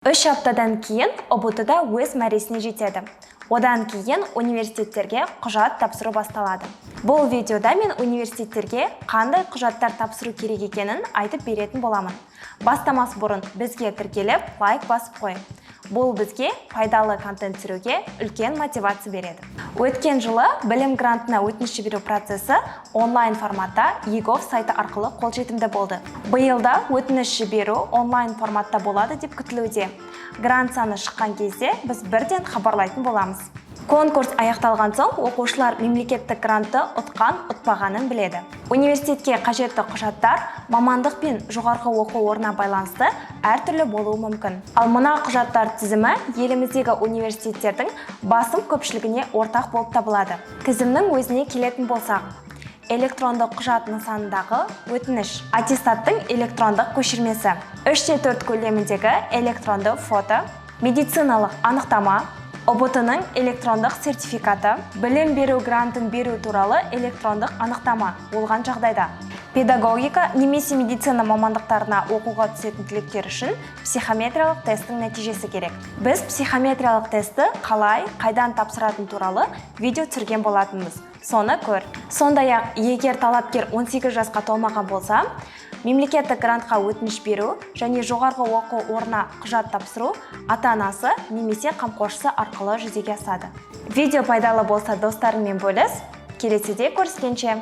3 аптадан кейін ұбт-да өз мәресіне жетеді. Одан кейін университеттерге құжат тапсыру басталады. Бұл видеода мен университеттерге қандай құжаттар тапсыру керек екенін айтып беретін боламын. Бастамас бұрын бізге тіркеліп, лайк басып қой. Бұл бізге пайдалы контент түсіруге үлкен мотивация береді. Өткен жылы білім грантына өтініш жіберу процесі онлайн форматта егов сайты арқылы қолжетімді болды. Биылда өтініш жіберу онлайн форматта болады деп күтілуде. Грант саны шыққан кезде біз бірден хабарлайтын боламыз. Конкурс аяқталған соң оқушылар мемлекеттік грантты ұтқан, ұтпағанын біледі. Университетке қажетті құжаттар мамандық пен жоғарғы оқу орнына байланысты әртүрлі болуы мүмкін. Ал мына құжаттар тізімі еліміздегі университеттердің басым көпшілігіне ортақ болып табылады. Тізімнің өзіне келетін болсақ, электрондық құжат нысанындағы өтініш, аттестаттың электрондық көшірмесі, 3/4 көлеміндегі электронды фото, медициналық анықтама, ұбт-ның электрондық сертификаты, білім беру грантын беру туралы электрондық анықтама болған жағдайда. Педагогика немесе медицина мамандықтарына оқуға түсетін түлектер үшін психометриялық тесттің нәтижесі керек. Біз психометриялық тестті қалай, қайдан тапсыратын туралы видео түсірген болатынбыз. Соны көр. Сондай-ақ, егер талапкер 18 жасқа толмаған болса, мемлекеттік грантқа өтініш беру және жоғарғы оқу орнына құжат тапсыру ата-анасы немесе қамқоршысы арқылы жүзеге асады. Видео пайдалы болса достарыңмен бөліс. Келесіде көріскенше.